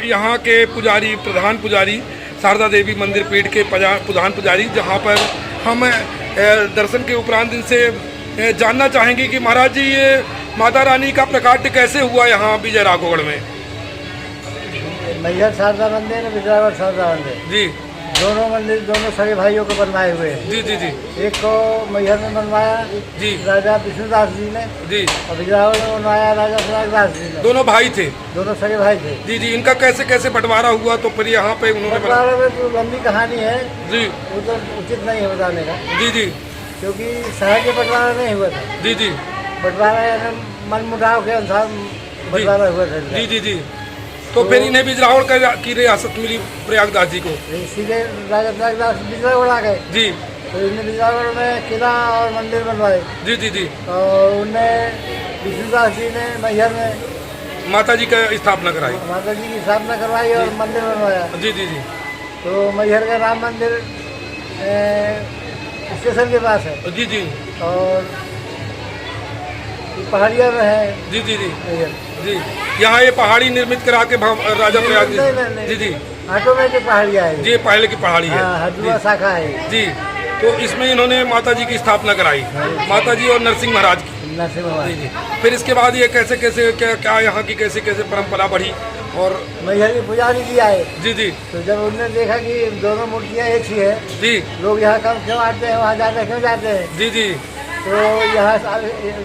यहाँ के पुजारी, प्रधान पुजारी, शारदा देवी मंदिर पीठ के प्रधान पुजारी, जहाँ पर हम दर्शन के उपरांत इनसे जानना चाहेंगे कि महाराज जी ये माता रानी का प्रकाट्य कैसे हुआ यहाँ विजय राघवगढ़ में। मैहर शारदा मंदिर, विजयगढ़ शारदा मंदिर जी, दोनों मंदिर दोनों सगे भाइयों को बनवाए हुए हैं। जी जी जी एक को मैहर में बनवाया जी राजा विष्णुदास जी ने, जी, और विजयगढ़ में बनवाया राजा प्रयागदास जी ने। दोनों भाई थे। दोनों सगे भाई थे। जी जी, इनका कैसे कैसे बंटवारा हुआ, तो फिर यहाँ पे उन्होंने बंटवारे में तो लंबी कहानी है जी वो तो उचित नहीं है बताने का, जी जी क्योंकि शहर के बंटवारा नहीं हुआ था। जी जी बंटवारा मन मुटाव के अनुसार बंटवारा हुआ था। जी जी जी, तो फिर इन्हें बिजरावड़ की रियासत मिली प्रयागदास जी को। सीधे राजा प्रयागदास बिजरावड़ आ गए जी तो इन्हें बिजरावड़ में किला और मंदिर बनवाए। जी जी जी, और उनने विष्णुदास जी ने मैहर में माता जी का स्थापना कराई। माता जी की स्थापना करवाई और मंदिर बनवाया। जी जी जी तो मैहर का राम मंदिर स्टेशन के पास है, जी जी और पहाड़िया में है। जी जी जी मैहर जी, यहाँ ये पहाड़ी निर्मित करा के राजा प्रयाग जी जी ऑटोमेटिक पहाड़िया है। जी, पहले की पहाड़ी है। हरदुआ शाखा है जी, तो इसमें इन्होंने माता जी की स्थापना कराई, माता जी और नरसिंह महाराज की। नरसिंह भगवान। जी जी, फिर इसके बाद ये कैसे कैसे क्या यहाँ की कैसे कैसे परंपरा बढ़ी, और मैहर की पुजारी भी आए। जी जी तो जब उन्होंने देखा कि दोनों मूर्तियाँ एक ही है, जी लोग यहाँ कम क्यों आते हैं, वहाँ जाते क्यों जाते हैं, जी जी तो यहाँ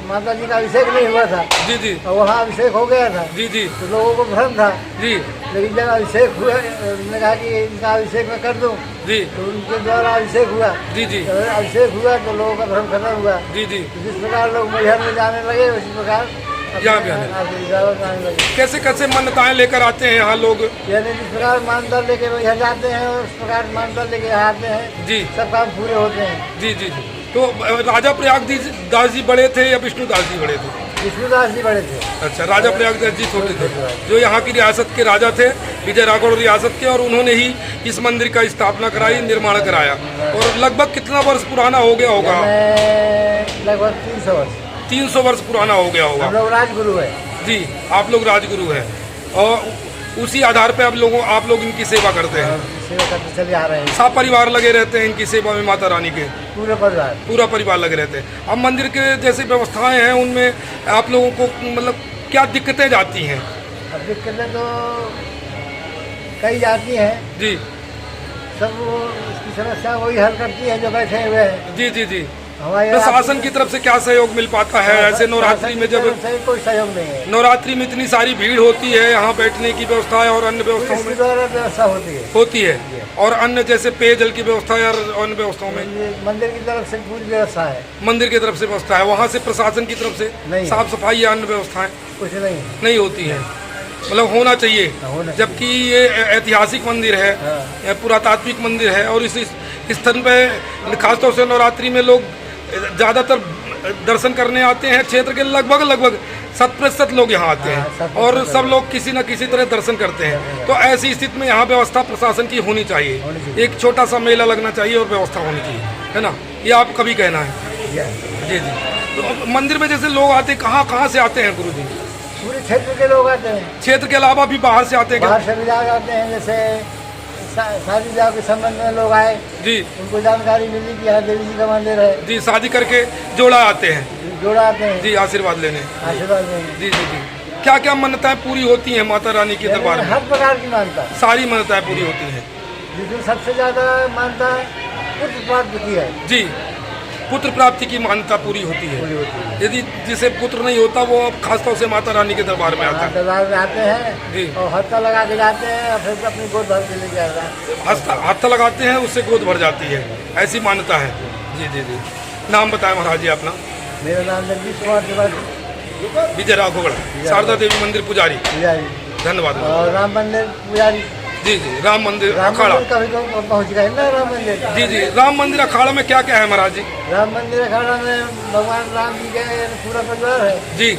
माता जी का अभिषेक नहीं हुआ था जी जी और वहाँ अभिषेक हो गया था। जी जी तो लोगों को भ्रम था, जी लेकिन जब अभिषेक हुआ उन्होंने कहा कि इनका अभिषेक मैं कर दूं, जी तो उनके द्वारा अभिषेक हुआ। जी जी जब अभिषेक हुआ तो लोगों का भ्रम खत्म हुआ। जी जी, तो जिस प्रकार लोग मैहर में जाने लगे उसी प्रकार यहाँ भी आने आने लगे। कैसे कैसे मान्यताएं लेकर आते हैं यहाँ लोग। यानी जिस प्रकार मान्यता लेके मैहर जाते हैं और उस प्रकार मान्यता लेके यहाँ आते हैं, जी सब काम पूरे होते हैं। जी जी जी, तो राजा प्रयागदास जी बड़े थे या विष्णुदास जी बड़े थे। विष्णुदास जी बड़े थे। अच्छा, राजा प्रयागदास जी छोटे थे, जो यहाँ की रियासत के राजा थे, विजय राघवगढ़ रियासत के, और उन्होंने ही इस मंदिर का स्थापना कराई, निर्माण कराया। और लगभग कितना वर्ष पुराना हो गया होगा। लगभग 300 वर्ष। 300 वर्ष पुराना हो गया होगा। हम लोग राजगुरु है। जी, आप लोग राजगुरु हैं, और उसी आधार पे आप लोग इनकी सेवा करते हैं। सेवा करते चले आ रहे हैं। सब परिवार लगे रहते हैं इनकी सेवा में, माता रानी के पूरा परिवार लगे रहते हैं। अब मंदिर के जैसे व्यवस्थाएं हैं, उनमें आप लोगों को मतलब क्या दिक्कतें जाती हैं। अब दिक्कतें तो कई जाती हैं। जी, सब वो इसकी समस्या वही हल करती है जो बैठे हुए हैं। जी जी जी, हमारे प्रशासन की तरफ से क्या सहयोग मिल पाता है। ऐसे नवरात्रि में जब कोई सहयोग नहीं है। नवरात्रि में इतनी सारी भीड़ होती है, यहाँ बैठने की व्यवस्था है और अन्य व्यवस्थाओं में व्यवस्था होती है, और अन्य जैसे पेयजल की व्यवस्था या अन्य व्यवस्थाओं में मंदिर की तरफ से पूरी व्यवस्था है। मंदिर की तरफ से व्यवस्था है, वहाँ से प्रशासन की तरफ से नहीं, साफ सफाई या अन्य व्यवस्थाएं कुछ नहीं होती है। मतलब होना चाहिए, जबकि ये ऐतिहासिक मंदिर है, पुरातात्विक मंदिर है, और इस स्थल पे खासतौर से नवरात्रि में लोग ज़्यादातर दर्शन करने आते हैं। क्षेत्र के लगभग 7% लोग यहाँ आते हैं, और सब लोग किसी न किसी तरह दर्शन करते हैं। तो ऐसी स्थिति में यहाँ व्यवस्था प्रशासन की होनी चाहिए। एक छोटा सा मेला लगना चाहिए और व्यवस्था होनी चाहिए, है ना। ये आपका भी कहना है। जी जी, तो मंदिर में जैसे लोग आते हैं, कहाँ से आते हैं गुरु जी। पूरे क्षेत्र के लोग आते हैं। क्षेत्र के अलावा भी बाहर से आते हैं। बाहर से भी लोग आते हैं, जैसे शादी ब्याह के संबंध में लोग आए जी, उनको जानकारी मिली कि यहाँ देवी जी का मंदिर है। जी, शादी करके जोड़ा आते हैं। जोड़ा आते हैं जी, आशीर्वाद लेने। जी जी जी, क्या क्या मान्यताएं पूरी होती हैं माता रानी के दरबार में। हर प्रकार की मान्यता, सारी मान्यताएं पूरी होती हैं। जिसमें सबसे ज्यादा मान्यता पुत्र प्राप्त की है। जी, पुत्र प्राप्ति की मान्यता पूरी होती है। यदि जिसे पुत्र नहीं होता वो अब खासतौर से माता रानी के दरबार में आता है। दरबार में आते हैं जी, और हत्था लगा के जाते हैं और फिर अपनी गोद भर के लेके आता है। हत्था लगाते हैं, उससे गोद भर जाती है, ऐसी मान्यता है। जी जी जी, नाम बताएं महाराज जी अपना। मेरा नाम जगदीश कुमार त्रिपाठी, विजय राघवगढ़ शारदा देवी मंदिर पुजारी। धन्यवाद। और राम मंदिर पुजारी। जी जी, राम मंदिर अखाड़ा कभी तो पहुँच गए ना राम मंदिर। जी जी, राम मंदिर अखाड़ा में क्या क्या है महाराज जी। राम मंदिर अखाड़ा में भगवान राम जी के पूरा परिवार है जी,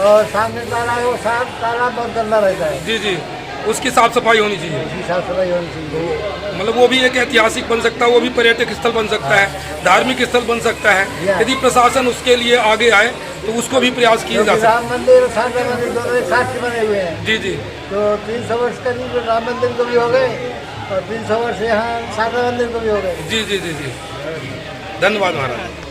और सामने ताला है, वो तालाब बहुत गंदा रहता है। जी जी, उसकी साफ सफाई होनी चाहिए। उसकी साफ सफाई होनी चाहिए। मतलब वो भी एक ऐतिहासिक बन सकता है, वो भी पर्यटक स्थल बन सकता है, धार्मिक स्थल बन सकता है। यदि प्रशासन उसके लिए आगे आए तो उसको भी प्रयास किया जा सकता है। राम मंदिर और शारदा मंदिर दोनों एक साथ बने हुए हैं। जी जी, तो 300 वर्ष करीब राम मंदिर को भी हो गए और 300 वर्ष यहाँ शारदा मंदिर को भी हो गए। जी जी जी जी, धन्यवाद महाराज।